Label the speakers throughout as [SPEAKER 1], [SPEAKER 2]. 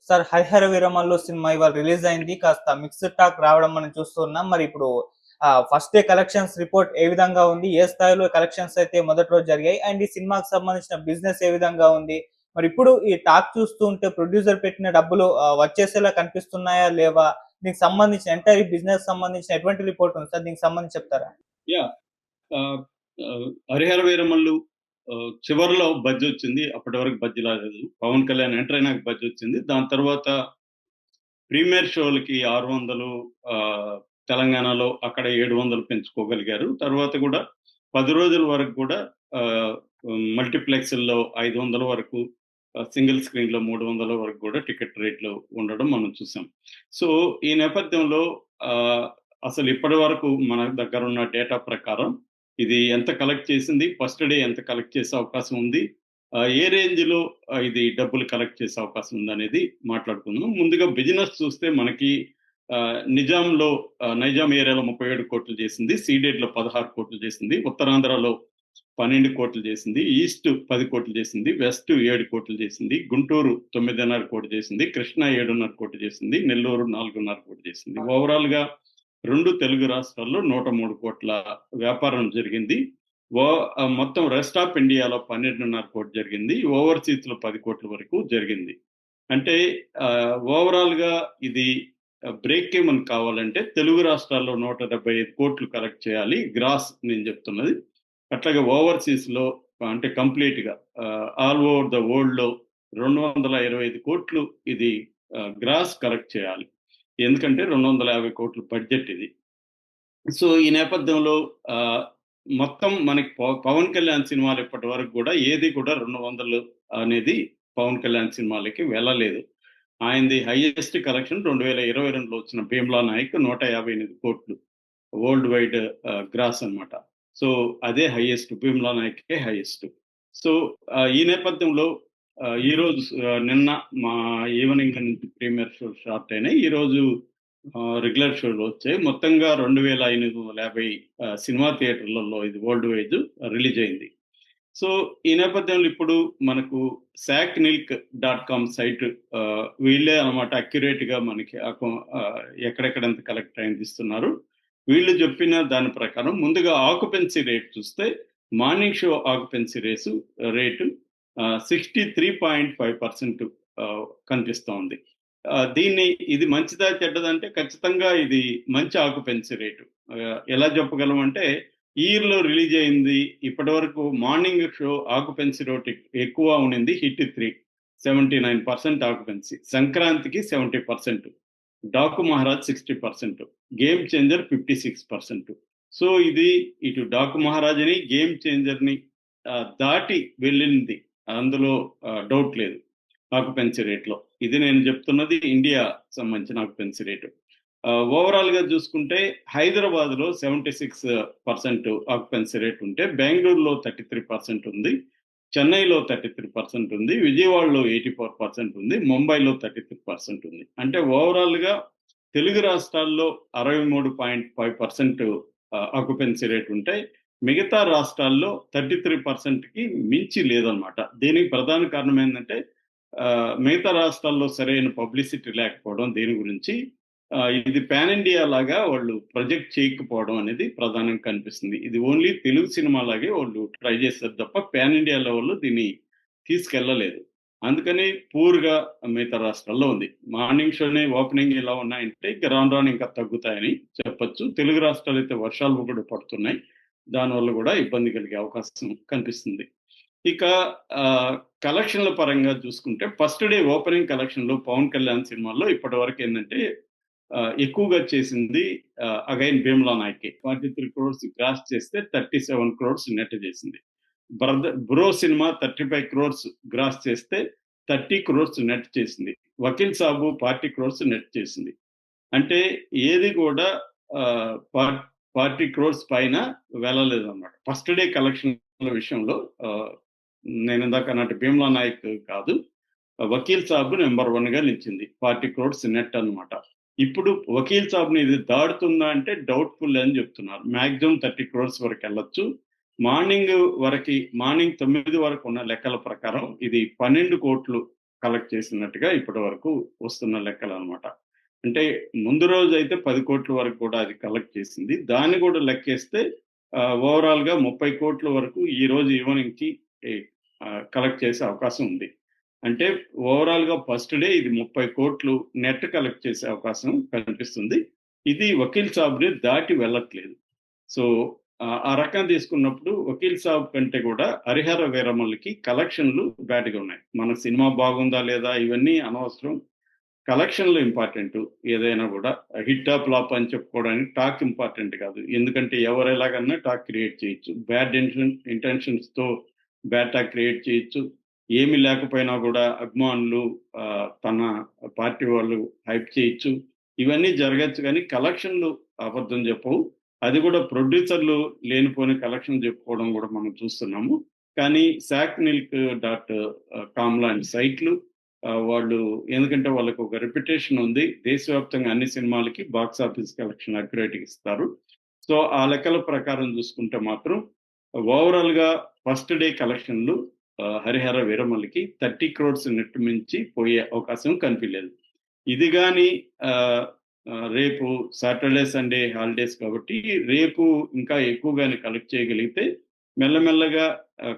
[SPEAKER 1] Sir 'Harihara Veeramallu' cinema ఇవాళ release అయింది. కాస్త మిక్స్డ్ టాక్ రావడం మనం చూస్తున్నాం. మరి ఇప్పుడు ఫస్ట్ డే కలెక్షన్స్ రిపోర్ట్ ఏ విధంగా ఉంది? ఏ స్థాయిలో కలెక్షన్స్ అయితే మొదటి రోజు జరిగాయి? అండ్ ఈ సినిమాకి సంబంధించిన బిజినెస్ ఏ విధంగా ఉంది? మరి ఇప్పుడు ఈ టాక్ చూస్తూ ఉంటే ప్రొడ్యూసర్ పెట్టిన డబ్బులు వచ్చేసేలా కనిపిస్తున్నాయా? లేవా? దీనికి సంబంధించిన ఎంటైర్ ఈ బిజినెస్ సంబంధించిన ఎటువంటి రిపోర్ట్ ఉంది సార్? దీనికి సంబంధించి చెప్తారా?
[SPEAKER 2] యాహ్! ఆహ్, 'హరిహర వీరమల్లు' చివర్లో బజ్జొచ్చింది. అప్పటి వరకు బజ్ రాలేదు. పవన్ కళ్యాణ్ ఎంటర్ అయినాక బజ్జొచ్చింది. దాని తర్వాత ప్రీమియర్ షోలకి 600 తెలంగాణలో అక్కడ 700 పెంచుకోగలిగారు. తర్వాత కూడా 10 రోజుల వరకు కూడా ఆహ్, మల్టీప్లెక్స్‌ల్లో 500 వరకు, సింగిల్ స్క్రీన్‌లో 300 వరకు కూడా టికెట్ రేట్లు ఉండడం మనం చూసాం. సో, ఈ నేపథ్యంలో ఆహ్, అసలు ఇప్పటి వరకు మన దగ్గరున్న డేటా ప్రకారం ఇది ఎంత కలెక్ట్ చేసింది? ఫస్ట్ డే ఎంత కలెక్ట్ చేసే అవకాశం ఉంది? ఏ రేంజ్‌లో ఇది డబ్బులు కలెక్ట్ చేసే అవకాశం ఉందనేది మాట్లాడుకుందాం. ముందుగా బిజినెస్ చూస్తే మనకి నైజాం ఏరియాలో 37,00,00,000 చేసింది. సీడెడ్‌లో 16,00,00,000 చేసింది. ఉత్తరాంధ్రలో 12,00,00,000 చేసింది. ఈస్ట్ 10,00,00,000 చేసింది. వెస్ట్ 7,00,00,000 చేసింది. గుంటూరు 9,500,00,000 చేసింది. కృష్ణా 7,500,00,000 చేసింది. నెల్లూరు 4,500,00,000 చేసింది. ఓవరాల్‌గా 2 తెలుగు రాష్ట్రాల్లో 103,00,00,000 వ్యాపారం జరిగింది. మొత్తం రెస్ట్ ఆఫ్ ఇండియాలో 12,500,00,000 జరిగింది. ఓవర్‌సీస్‌లో 10,00,00,000 వరకు జరిగింది. అంటే ఓవరాల్‌గా ఇది బ్రేక్ ఈవెన్ కావాలంటే తెలుగు రాష్ట్రాల్లో 175,00,00,000 కలెక్ట్ చేయాలి. గ్రాస్ నేను చెప్తున్నది. అట్లాగే ఓవర్‌సీస్‌లో అంటే కంప్లీట్‌గా ఆల్ ఓవర్ ద వరల్డ్‌లో 225,00,00,000 ఇది గ్రాస్ కలెక్ట్ చేయాలి. ఎందుకంటే 250,00,00,000 బడ్జెట్ ఇది. సో, ఈ నేపథ్యంలో మొత్తం మనకి పవన్ కళ్యాణ్ సినిమాలు ఇప్పటి వరకు కూడా ఏది కూడా 200 అనేది పవన్ కళ్యాణ్ సినిమాలకి వెళ్ళలేదు. ఆయనది హైయెస్ట్ కలెక్షన్ 2022లో వచ్చిన 'Bheemla Nayak' 158,00,00,000 world wide gross అన్నమాట. సో, అదే హైయెస్ట్. 'భీమ్లా నాయక్‌కే' హైయెస్ట్. సో, ఈ నేపథ్యంలో ఈరోజు నిన్న మా ఈవెనింగ్ నుంచి ప్రీమియర్ షో స్టార్ట్ అయినాయి. ఈరోజు రెగ్యులర్ షోలు వచ్చాయి. మొత్తంగా 2,550 సినిమా థియేటర్లలో ఇది వరల్డ్ వైడ్ రిలీజ్ అయింది. సో, ఈ నేపథ్యంలో ఇప్పుడు మనకు SACNILC.com సైట్ వీళ్ళే అన్నమాట అక్యురేట్‌గా మనకి ఎక్కడెక్కడ ఎంత కలెక్ట్ అయింది ఇస్తున్నారు. వీళ్ళు చెప్పిన దాని ప్రకారం ముందుగా ఆక్యుపెన్సీ రేట్ చూస్తే మార్నింగ్ షో ఆక్యుపెన్సీ రేటు 63.5% కనిపిస్తోంది. ఇది మంచిదా? చెడ్డదంటే ఖచ్చితంగా ఇది మంచి ఆక్యుపెన్సీ రేటు. ఎలా చెప్పగలమంటే ఈ ఇయర్‌లో రిలీజ్ అయింది ఇప్పటివరకు మార్నింగ్ షో ఆక్యుపెన్సీ రేట్ ఎక్కువ ఉండింది 'హిట్ 3' 79% ఆక్యుపెన్సీ. సంక్రాంతికి 70%. 'Daaku Maharaj' 60%. 'Game changer' 56%. So, ఇది ఇటు 'డాకు మహారాజ్‌ని', 'గేమ్ చేంజర్‌ని దాటి వెళ్ళింది. అందులో డౌట్ లేదు ఆక్యుపెన్సీ రేట్‌లో. ఇది నేను చెప్తున్నది ఇండియా సంబంధించిన ఆక్యుపెన్సీ రేటు. ఓవరాల్‌గా చూసుకుంటే హైదరాబాద్‌లో 76% ఆక్యుపెన్సీ రేట్ ఉంటే, బెంగుళూరులో 33% ఉంది. చెన్నైలో 33% ఉంది. విజయవాడలో 84% ఉంది. ముంబైలో 33% ఉంది. అంటే ఓవరాల్‌గా తెలుగు రాష్ట్రాల్లో 63.5% ఆక్యుపెన్సీ రేట్ ఉంటే, మిగతా రాష్ట్రాల్లో 33%కి మించి లేదన్నమాట. దీనికి ప్రధాన కారణం ఏందంటే మిగతా రాష్ట్రాల్లో సరైన పబ్లిసిటీ లేకపోవడం దీని గురించి. ఇది పాన్ ఇండియా లాగా వాళ్ళు ప్రొజెక్ట్ చేయకపోవడం అనేది ప్రధానంగా కనిపిస్తుంది. ఇది ఓన్లీ తెలుగు సినిమా లాగే వాళ్ళు ట్రై చేశారు తప్ప పాన్ ఇండియా లెవెల్‌లో దీన్ని తీసుకెళ్ళలేదు. అందుకని పూర్‌గా మిగతా రాష్ట్రాల్లో ఉంది. మార్నింగ్ షోనే ఓపెనింగ్ ఇలా ఉన్నాయంటే ఇక రాను రాను ఇంకా తగ్గుతాయని చెప్పొచ్చు. తెలుగు రాష్ట్రాలైతే వర్షాలు కూడా పడుతున్నాయి. దానివల్ల కూడా ఇబ్బంది కలిగే అవకాశం కనిపిస్తుంది. ఇక కలెక్షన్‌ల పరంగా చూసుకుంటే ఫస్ట్ డే ఓపెనింగ్ కలెక్షన్‌లో పవన్ కళ్యాణ్ సినిమాల్లో ఇప్పటివరకు ఏందంటే ఎక్కువగా చేసింది అగైన్ 'భీమ్లా నాయకే' 43 క్రోర్స్ గ్రాస్ చేస్తే 37 క్రోర్స్ నెట్ చేసింది. 'బ్రో' సినిమా 35 క్రోర్స్ గ్రాస్ చేస్తే 30 క్రోర్స్ నెట్ చేసింది. 'వకీల్ సాబు' 40 క్రోర్స్ నెట్ చేసింది. అంటే ఏది కూడా 40 క్రోర్స్ పైన వెళ్ళలేదన్నమాట. ఫస్ట్ డే కలెక్షన్‌ల విషయంలో నేను ఇందాక అన్నట్టు 'భీమ్లా నాయక్' కాదు, 'వకీల్ సాబ్' నంబర్ 1గా నిలిచింది. 40 క్రోర్స్ నెట్ అన్నమాట. ఇప్పుడు 'వకీల్ సాబ్‌ని' ఇది దాటుతుందా అంటే డౌట్‌ఫుల్ అని చెప్తున్నారు. మాక్సిమం 30 క్రోర్స్ వరకు వెళ్ళొచ్చు. మార్నింగ్ 9 వరకు ఉన్న లెక్కల ప్రకారం ఇది 12,00,00,000 కలెక్ట్ చేసినట్టుగా ఇప్పటి వరకు వస్తున్న లెక్కలు అనమాట. అంటే ముందు రోజు అయితే 10 కోట్ల వరకు కూడా అది కలెక్ట్ చేసింది. దాన్ని కూడా లెక్కేస్తే ఓవరాల్‌గా 30 కోట్ల వరకు ఈ రోజు ఈవెనింగ్‌కి కలెక్ట్ చేసే అవకాశం ఉంది. అంటే ఓవరాల్‌గా ఫస్ట్ డే ఇది 30 కోట్లు నెట్ కలెక్ట్ చేసే అవకాశం కనిపిస్తుంది. ఇది వకీల్ సాబ్‌ని దాటి వెళ్ళట్లేదు. సో, ఆ రకంగా తీసుకున్నప్పుడు వకీల్ సాబ్ కంటే కూడా హరిహర వీరమల్లుకి కలెక్షన్‌లు బ్యాడ్‌గా ఉన్నాయి. మన సినిమా బాగుందా లేదా ఇవన్నీ అనవసరం. కలెక్షన్‌లు ఇంపార్టెంటు. ఏదైనా గూడా హిట్టా, ఫ్లాపా అని చెప్పుకోవడానికి టాక్ ఇంపార్టెంట్ కాదు. ఎందుకంటే ఎవరెలాగన్నా టాక్ క్రియేట్ చేయొచ్చు. బ్యాడ్ ఇంటెన్షన్స్‌తో బ్యాడ్ టాక్ క్రియేట్ చేయొచ్చు. ఏమి లేకపోయినా గూడా అభిమానులు తన పార్టీ వాళ్ళు హైప్ చేయొచ్చు. ఇవన్నీ జరగొచ్చు గానీ కలెక్షన్‌లు అబద్ధం చెప్పవు. అది గూడా ప్రొడ్యూసర్‌లు లేనిపోని కలెక్షన్ చెప్పుకోవడం గూడా మనం చూస్తున్నాము. కానీ sackmilk.com లాంటి సైట్‌లు వాళ్ళు ఎందుకంటే వాళ్ళకి ఒక రెప్యుటేషన్ ఉంది. దేశవ్యాప్తంగా అన్ని సినిమాలకి బాక్స్ ఆఫీస్ కలెక్షన్ అక్యురేట్‌గా ఇస్తారు. సో, ఆ లెక్కల ప్రకారం చూసుకుంటే మాత్రం ఓవరాల్‌గా ఫస్ట్ డే కలెక్షన్‌లు 'హరిహర వీరమల్లు'కి 30 క్రోర్స్ నెట్ మించి పోయే అవకాశం కనిపియలేదు. ఇది గాని ఆహ్, రేపు సాటర్‌డే, సండే హాలిడేస్ కాబట్టి రేపు ఇంకా ఎక్కువగానే కలెక్ట్ చేయగలిగితే మెల్లమెల్లగా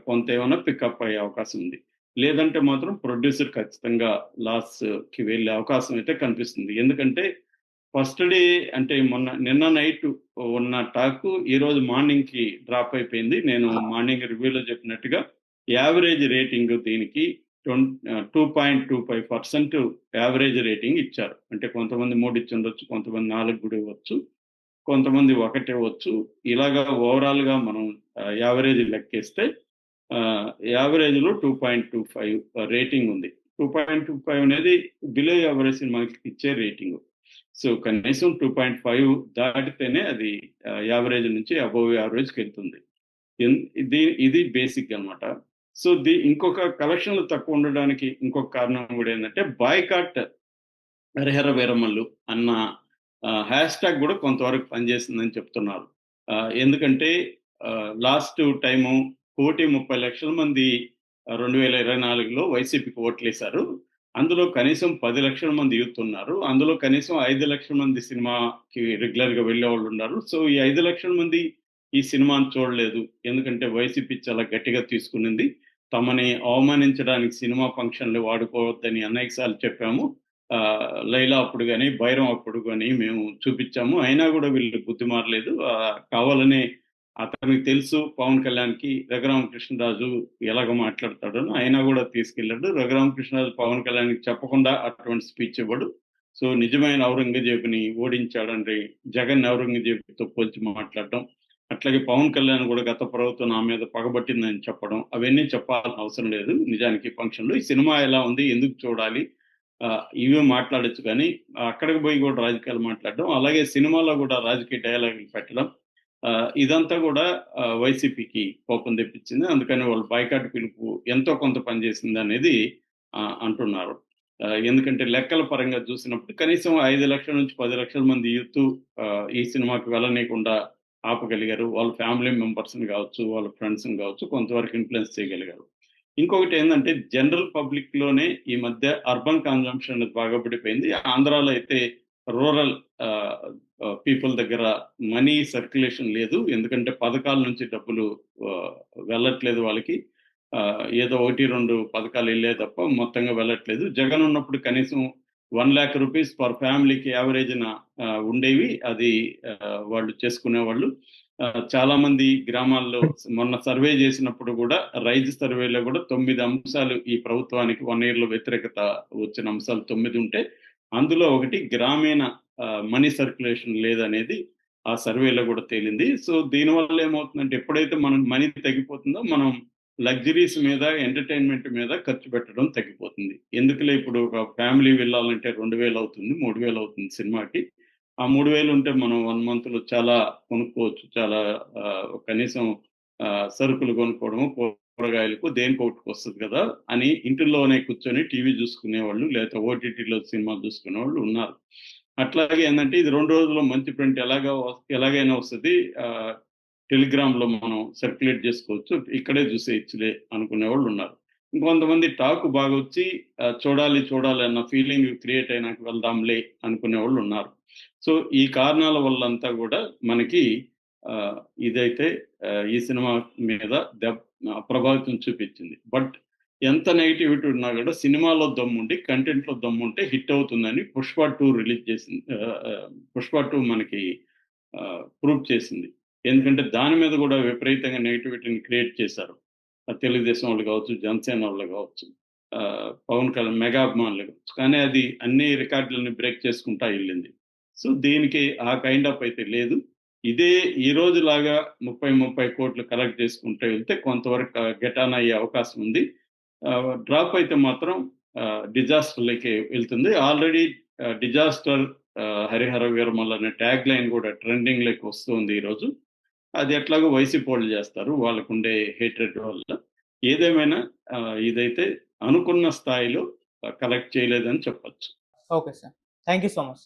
[SPEAKER 2] కొంత ఏమన్నా పికప్ అయ్యే అవకాశం ఉంది. లేదంటే మాత్రం ప్రొడ్యూసర్ ఖచ్చితంగా లాస్‌కి వెళ్ళే అవకాశం అయితే కనిపిస్తుంది. ఎందుకంటే ఫస్ట్ డే అంటే నిన్న నైట్ ఉన్న టాకు ఈరోజు మార్నింగ్‌కి డ్రాప్ అయిపోయింది. నేను మార్నింగ్ రివ్యూలో చెప్పినట్టుగా యావరేజ్ రేటింగ్ దీనికి 2.25% యావరేజ్ రేటింగ్ ఇచ్చారు. అంటే కొంతమంది 3 ఇచ్చుండొచ్చు, కొంతమంది 4 కూడా ఇవ్వచ్చు, కొంతమంది 1 ఇవ్వచ్చు. ఇలాగా ఓవరాల్‌గా మనం యావరేజ్ లెక్కేస్తే యావరేజ్‌లో 2.25 రేటింగ్ ఉంది. 2.25 అనేది బిలో యావరేజ్ సినిమాకి ఇచ్చే రేటింగు. సో, కనీసం 2.5 దాటితేనే అది యావరేజ్ నుంచి అబోవ్ యావరేజ్‌కెళ్తుంది. ఎన్ ఇది బేసిక్ అన్నమాట. సో, ఇంకొక కలెక్షన్‌లు తక్కువ ఉండడానికి ఇంకొక కారణం గూడా ఏందంటే బాయ్‌కాట్ హరిహర వీరమల్లు అన్న హ్యాష్‌ట్యాగ్ గూడా కొంతవరకు పనిచేసిందని చెప్తున్నారు. ఎందుకంటే లాస్ట్ టైము 1,30,00,000 మంది 2024లో వైసీపీకి ఓట్లేశారు. అందులో కనీసం 10,00,000 మంది యూత్ ఉన్నారు. అందులో కనీసం 5,00,000 మంది సినిమాకి రెగ్యులర్‌గా వెళ్ళేవాళ్ళున్నారు. సో, ఈ 5,00,000 మంది ఈ సినిమాని చూడలేదు. ఎందుకంటే వైసీపీ చాలా గట్టిగా తీసుకునింది. తమని అవమానించడానికి సినిమా ఫంక్షన్‌లు వాడుకోవద్దని అనేక సార్లు చెప్పాము. 'లైలా' అప్పుడు గాని, 'బైరం' అప్పుడు గాని మేము చూపిచ్చాము. అయినా గూడా వీళ్ళు బుద్ధి మారలేదు. కావాలనే అతనికి తెలుసు పవన్ కళ్యాణ్‌కి రఘురామకృష్ణరాజు ఎలాగ మాట్లాడతాడని. అయినా గూడా తీసుకెళ్ళాడు. రఘురామకృష్ణరాజు పవన్ కళ్యాణ్‌కి చెప్పకుండా అటువంటి స్పీచ్ ఇవ్వడు. సో, నిజమైన ఔరంగజేబుని ఓడించాడండి. జగన్ ఔరంగజేబుతో పోల్చి మాట్లాడడం. అట్లాగే పవన్ కళ్యాణ్ గూడా గత ప్రభుత్వం నా మీద పగబట్టిందని చెప్పడం. అవన్నీ చెప్పాల్సిన అవసరం లేదు. నిజానికి ఫంక్షన్‌లో. ఈ సినిమా ఎలా ఉంది? ఎందుకు చూడాలి? ఇవే మాట్లాడొచ్చు కానీ, అక్కడికి పోయి గూడా రాజకీయాలు మాట్లాడడం. అలాగే సినిమాలో గూడా రాజకీయ డైలాగులు పెట్టడం. ఇదంతా గూడా వైసీపీకి కోపం తెప్పించింది. అందుకని వాళ్ళు బాయ్‌కాట్ పిలుపు ఎంతో కొంత పనిచేసిందనేది అంటున్నారు. ఎందుకంటే లెక్కల పరంగా చూసినప్పుడు కనీసం 5,00,000 నుంచి 10,00,000 మంది యూత్ ఈ సినిమాకి వెళ్ళనీయకుండా ఆపగలిగారు. వాళ్ళ ఫ్యామిలీ మెంబర్స్‌ని గావచ్చు, వాళ్ళ ఫ్రెండ్స్‌ని గావచ్చు కొంతవరకు ఇన్‌ఫ్లుయెన్స్ చేయగలిగారు. ఇంకొకటేందంటే జనరల్ పబ్లిక్‌లోనే ఈ మధ్య అర్బన్ కన్జంప్షన్ అనేది బాగా పడిపోయింది. ఆంధ్రాలో అయితే రూరల్ ఆహ్, పీపుల్ దగ్గర మనీ సర్క్యులేషన్ లేదు. ఎందుకంటే పథకాల నుంచి డబ్బులు ఆహ్, వెళ్ళట్లేదు వాళ్ళకి. ఏదో 1, 2 పథకాలెళ్ళే తప్ప మొత్తంగా వెళ్ళట్లేదు. జగన్ ఉన్నప్పుడు కనీసం 1,00,000 రూపీస్ పర్ ఫ్యామిలీకి యావరేజ్‌న ఉండేవి. అది వాళ్ళు చేసుకునేవాళ్ళు. చాలామంది గ్రామాల్లో మొన్న సర్వే చేసినప్పుడు గూడా రైజ్ సర్వేలో గూడా 9 అంశాలు ఈ ప్రభుత్వానికి 1 ఇయర్‌లో వ్యతిరేకత వచ్చిన అంశాలు 9 ఉంటే, అందులో ఒకటి గ్రామీణ మనీ సర్క్యులేషన్ లేదనేది ఆ సర్వేలో గూడా తేలింది. సో, దీనివల్ల ఏమవుతుందంటే ఎప్పుడైతే మనకు మనీ తగ్గిపోతుందో మనం లగ్జరీస్ మీద, ఎంటర్‌టైన్‌మెంట్ మీద ఖర్చు పెట్టడం తగ్గిపోతుంది. ఎందుకులే ఇప్పుడు ఒక ఫ్యామిలీ వెళ్ళాలంటే 2,000 అవుతుంది, 3,000 అవుతుంది సినిమాకి. ఆ 3,000 ఉంటే మనం 1 మంత్‌లో చాలా కొనుక్కోవచ్చు. చాలా కనీసం సరుకులు కొనుక్కోవడము, కూరగాయలకు దేనికొకటికొస్తది కదా! అని ఇంటిల్లోనే కూర్చొని టీవీ చూసుకునేవాళ్ళు, లేకపోతే ఓటీటీలో సినిమాలు చూసుకునేవాళ్ళు ఉన్నారు. అట్లాగే ఏందంటే ఇది 2 రోజుల్లో మంచి ప్రింట్ ఎలాగైనా వస్తది. టెలిగ్రామ్‌లో మనం సర్క్యులేట్ చేసుకోవచ్చు. ఇక్కడే చూసేయచ్చులే అనుకునేవాళ్ళున్నారు. ఇంకొంతమంది టాక్ బాగా వచ్చి చూడాలి చూడాలి అన్న ఫీలింగ్ క్రియేట్ అయినాక వెళ్దాంలే అనుకునే వాళ్ళు ఉన్నారు. సో ఈ కారణాల వల్లంతా కూడా మనకి ఇదైతే ఈ సినిమా మీద ప్రభావితం చూపించింది. బట్ ఎంత నెగటివిటీ ఉన్నా కూడా సినిమాలో దమ్ముండి కంటెంట్లో దమ్ముంటే హిట్ అవుతుందని 'పుష్ప 2' రిలీజ్ చేసింది. 'పుష్ప 2' మనకి ప్రూవ్ చేసింది. ఎందుకంటే దాని మీద కూడా విపరీతంగా నెగటివిటీని క్రియేట్ చేశారు. తెలుగుదేశం వాళ్ళు కావచ్చు, జనసేన వాళ్ళు కావచ్చు, పవన్ కళ్యాణ్ మెగా అభిమానులు కావచ్చు. కానీ అది అన్ని రికార్డులని బ్రేక్ చేసుకుంటా వెళ్ళింది. సో దీనికి ఆ కైండ్ ఆఫ్ అయితే లేదు. ఇదే ఈ రోజులాగా 30 కోట్లు కలెక్ట్ చేసుకుంటూ వెళ్తే కొంతవరకు గెట్ ఆన్ అయ్యే అవకాశం ఉంది. డ్రాప్ అయితే మాత్రం డిజాస్టర్‌లోకి వెళ్తుంది. ఆల్రెడీ డిజాస్టర్ 'హరిహర వీరమల్లు' అనే ట్యాగ్ లైన్ కూడా ట్రెండింగ్‌లోకి వస్తుంది ఈరోజు. అది ఎట్లాగో వైసీపీ వాళ్ళు చేస్తారు. వాళ్ళకుండే హేట్రెడ్ వల్ల. ఏదేమైనా ఇదైతే అనుకున్న స్థాయిలో కలెక్ట్ చేయలేదని చెప్పొచ్చు.
[SPEAKER 1] Okay sir. Thank you so much.